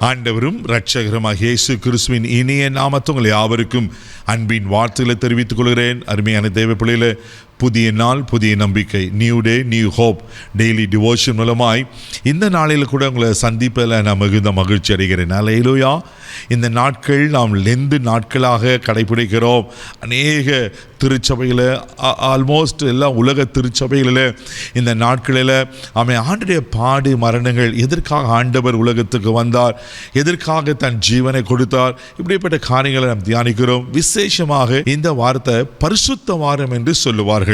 ஆண்டவரும் இரட்சகருமாகிய இயேசு கிறிஸ்துவின் இனிய நாமத்தில் உங்கள் யாவருக்கும் அன்பின் வாழ்த்துக்களை தெரிவித்துக் கொள்கிறேன். அருமையான தேவ பிள்ளைகளே, புதிய நாள், புதிய நம்பிக்கை, new day, new hope daily devotion மூலமாய் இந்த நாளில் கூட உங்களை சந்திப்பதில் நான் மிகுந்த மகிழ்ச்சி அடைகிறேன். அல்லேலூயா. இந்த நாட்கள் நாம் லெந்து நாட்களாக கடைபிடிக்கிறோம். அநேக திருச்சபையில், ஆல்மோஸ்ட் எல்லா உலக திருச்சபைகளில் இந்த நாட்களில் ஆண்டுடைய பாடு மரணங்கள், எதற்காக ஆண்டவர் உலகத்துக்கு வந்தார், எதற்காக தன் ஜீவனை கொடுத்தார், இப்படிப்பட்ட காரியங்களை நாம் தியானிக்கிறோம். விசேஷமாக இந்த வாரத்தை பரிசுத்த வாரம் என்று சொல்லுவார்கள்.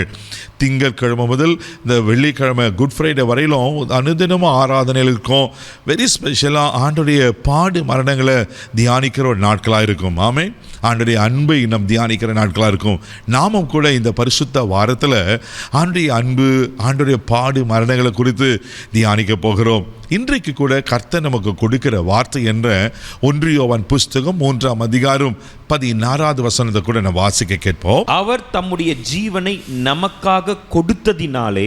திங்கட்கிழமை முதல் இந்த வெள்ளிக்கிழமை குட் ஃப்ரைடே வரையிலும் அனுதினமும் ஆராதனையில் இருக்கும். வெரி ஸ்பெஷலாக ஆண்டுடைய பாடு மரணங்களை தியானிக்கிற ஒரு நாட்களாக இருக்கும். ஆமே, ஆண்டுடைய அன்பை நம் தியானிக்கிற நாட்களாக இருக்கும். நாமும் கூட இந்த பரிசுத்த வாரத்தில் ஆண்டுடைய அன்பு, ஆண்டுடைய பாடு மரணங்களை குறித்து தியானிக்க போகிறோம். இன்றைக்கு கூட கர்த்தர் நமக்கு கொடுக்கிற வார்த்தை என்ற 1 யோவான் புஸ்தகம் 3ஆம் அதிகாரம் 16வது வசனத்தை கூட நம்ம வாசிக்க கேட்போம். அவர் தம்முடைய ஜீவனை நமக்காக கொடுத்ததினாலே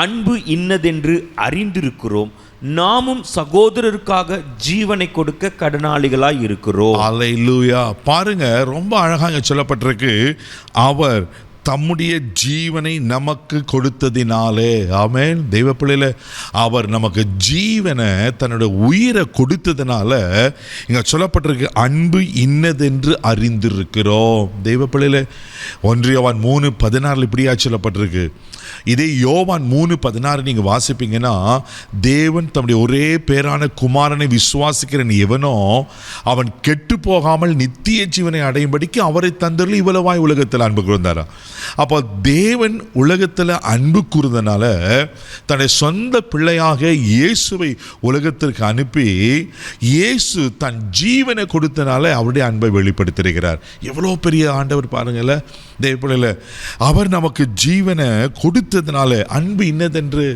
அன்பு இன்னதென்று அறிந்திருக்கிறோம். நாமும் சகோதரருக்காக ஜீவனை கொடுக்க கடனாளிகளாய் இருக்கிறோம். அல்லேலூயா. பாருங்க, ரொம்ப அழகாக சொல்லப்பட்டிருக்கு. அவர் தம்முடைய ஜீவனை நமக்கு கொடுத்ததினாலே. ஆமென். தெய்வ பிள்ளையில அவர் நமக்கு ஜீவனை, தன்னோட உயிரை கொடுத்ததுனால இங்கே சொல்லப்பட்டிருக்கு, அன்பு இன்னதென்று அறிந்திருக்கிறோம். தெய்வ பிள்ளையில 1 யோவான் 3:16 இப்படியா சொல்லப்பட்டிருக்கு. இதே யோவான் 3:16 நீங்கள் வாசிப்பீங்கன்னா, தேவன் தம்முடைய ஒரே பேரான குமாரனை விசுவாசிக்கிறன் எவனோ அவன் கெட்டு போகாமல் நித்திய ஜீவனை அடையும்படிக்கு அவரை தந்தருளி இவ்வளவாய் உலகத்தில் அன்பு கூர்ந்தாரா. அப்போ தேவன் உலகத்தில் அன்பு கூர்ந்தனால தன்னுடைய சொந்த பிள்ளையாக இயேசுவை உலகத்திற்கு அனுப்பி, இயேசு தன் ஜீவனை கொடுத்தனால அவருடைய அன்பை வெளிப்படுத்தியிருக்கிறார். எவ்வளோ பெரிய ஆண்டவர் பாருங்கள்ல தேவ பிள்ளையில. அவர் நமக்கு ஜீவனை கொடுத்ததுனால அன்பு இன்னதென்று.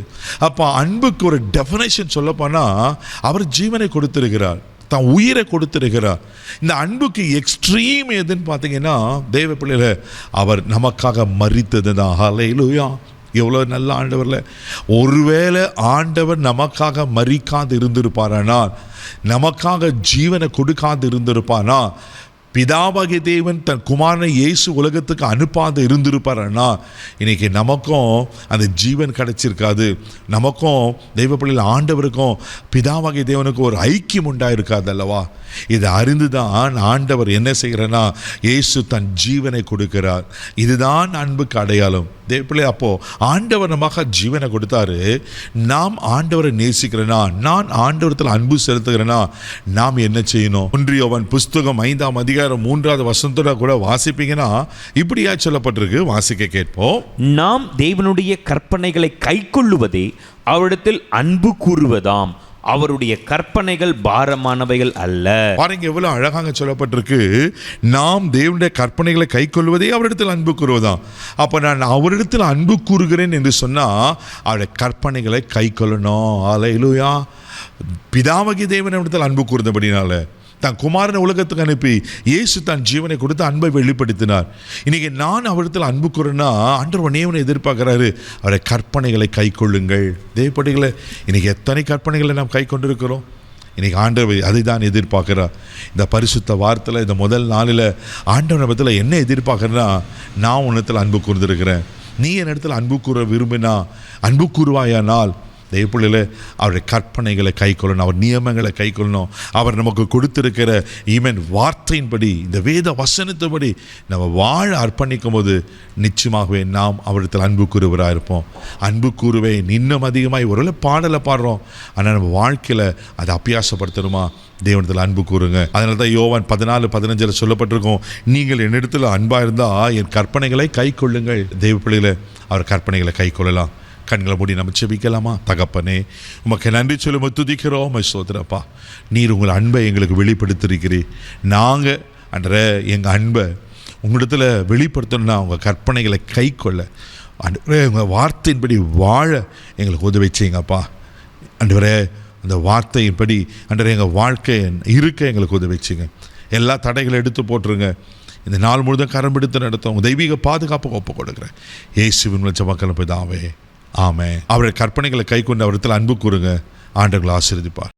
அப்போ அன்புக்கு ஒரு டெஃபினேஷன் சொல்லப்போனால் அவர் ஜீவனை கொடுத்திருக்கிறார், தான் உயிரை கொடுத்திருக்கிறார். இந்த அன்புக்கு எக்ஸ்ட்ரீம் எதுன்னு பார்த்தீங்கன்னா தேவ பிள்ளையில அவர் நமக்காக மரித்தது தான். ஹல்லேலூயா. எவ்வளோ நல்ல ஆண்டவர்ல. ஒருவேளை ஆண்டவர் நமக்காக மரிக்காது இருந்திருப்பாரானால், நமக்காக ஜீவனை கொடுக்காது இருந்திருப்பானா, பிதாவாகிய தேவன் தன் குமாரனை இயேசு உலகத்துக்கு அனுப்பாது இருந்திருப்பார்னா, இன்னைக்கு நமக்கும் அந்த ஜீவன் கிடைச்சிருக்காது. நமக்கும் தெய்வ பிள்ளைகள் ஆண்டவருக்கும் பிதாவாகிய தேவனுக்கும் ஒரு ஐக்கியம் உண்டாயிருக்காது அல்லவா. இதை அறிந்து தான் ஆண்டவர் என்ன செய்கிறனா, இயேசு தன் ஜீவனை கொடுக்கிறார். இதுதான் அன்புக்கு அடையாளம். தேவ பிள்ளை, அப்போ ஆண்டவர் நமக்காக ஜீவனை கொடுத்தாரு. நாம் ஆண்டவரை நேசிக்கிறேனா, நான் ஆண்டவரத்தில் அன்பு செலுத்துகிறேனா, நாம் என்ன செய்யணும்? 1 யோவான் புஸ்தகம் 5ஆம் அதிகாரம் 3வது வசனத்தோட கூட வாசிப்பீங்கன்னா இப்படியா சொல்லப்பட்டிருக்கு. வாசிக்க கேட்போம். நாம் தேவனுடைய கற்பனைகளை கைக்கொள்ளுவதே அவரிடத்தில் அன்பு கூறுவதாம். அவருடைய கற்பனைகள் பாரமானவைகள் அல்ல. பாருங்க, எவ்வளவு அழகாக சொல்லப்பட்டிருக்கு. நாம் தேவனுடைய கற்பனைகளை கை கொள்வதே அவரிடத்தில் அன்பு கூறுவதாம். அப்போ நான் அவரிடத்தில் அன்பு கூறுகிறேன் என்று சொன்னால் அவருடைய கற்பனைகளை கை கொள்ளணும். அல்லேலூயா. பிதாவாகிய தேவனிடத்தில் அன்பு கூர்ந்தபடினால தன் குமாரனை உலகத்துக்கு அனுப்பி இயேசு தன் ஜீவனை கொடுத்து அன்பை வெளிப்படுத்தினார். இன்னைக்கு நான் அவரிடத்தில் அன்பு கூறனா ஆண்டவர் நேவனை எதிர்பார்க்கிறாரு, அவரை கற்பனைகளை கை கொள்ளுங்கள். தேவப்படிகளை இன்னைக்கு எத்தனை கற்பனைகளை நாம் கை கொண்டிருக்கிறோம். இன்றைக்கி ஆண்டவர் அதை தான் எதிர்பார்க்குறார். இந்த பரிசுத்த வாரத்தில் இந்த முதல் நாளில் ஆண்டவனை பற்றியில் என்ன எதிர்பார்க்குறேன்னா, நான் உன்னத்தில் அன்பு கூர்ந்திருக்கிறேன், நீ என் இடத்துல அன்பு கூற விரும்பினா, அன்பு கூறுவாயானால் தேவப்பிள்ளையில் அவருடைய கற்பனைகளை கை கொள்ளணும், அவர் நியமங்களை கை கொள்ளணும். அவர் நமக்கு கொடுத்திருக்கிற ஈவன் வார்த்தையின்படி, இந்த வேத வசனத்தின்படி நம்ம வாழ அர்ப்பணிக்கும் போது நிச்சயமாகவே நாம் அவரிடத்தில் அன்பு கூறுவராக இருப்போம். அன்பு கூறுவேன் இன்னும் அதிகமாக ஒரு பாடலை பாடுறோம், ஆனால் நம்ம வாழ்க்கையில் அதை அபியாசப்படுத்தணுமா? தேவனிடத்தில் அன்பு கூறுங்க. அதனால தான் யோவான் 14:15 சொல்லப்பட்டிருக்கோம், நீங்கள் என்னிடத்தில் அன்பாக இருந்தால் என் கற்பனைகளை கை கொள்ளுங்கள். தேவப்பிள்ளையில் அவர் கற்பனைகளை கை கொள்ளலாம். கண்களை மூடி நம்ம செபிக்கலாமா? தகப்பனே, உமக்கு நன்றி சொல்லி துதிக்கிறோம். சோதரப்பா, நீர் உங்கள் அன்பை எங்களுக்கு வெளிப்படுத்திருக்கிறீர். நாங்கள் அன்ற எங்கள் அன்பை உங்களிடத்தில் வெளிப்படுத்தணும்னா உங்கள் கற்பனைகளை கை கொள்ள, அன்றுவரே உங்கள் வார்த்தையின்படி வாழ எங்களுக்கு உதவி செய்யுங்கப்பா. அன்றுவரே அந்த வார்த்தையின்படி அன்றே எங்கள் வாழ்க்கை இருக்க எங்களுக்கு உதவி செய்யுங்க. எல்லா தடைகளை எடுத்து போட்டுருங்க. இந்த நாள் முழுதும் கரம் எடுத்து நடத்தும் தெய்வீக பாதுகாப்பு ஒப்பு கொடுக்குறேன். இயேசுவின் ஜெபக்கேளும் பிதாவே, ஆமென். அவருடைய கற்பனைகளை கை கொண்டு அவரிடத்தில் அன்பு கூறுங்க. ஆண்டவர்களை ஆசீர்வதிப்பார்.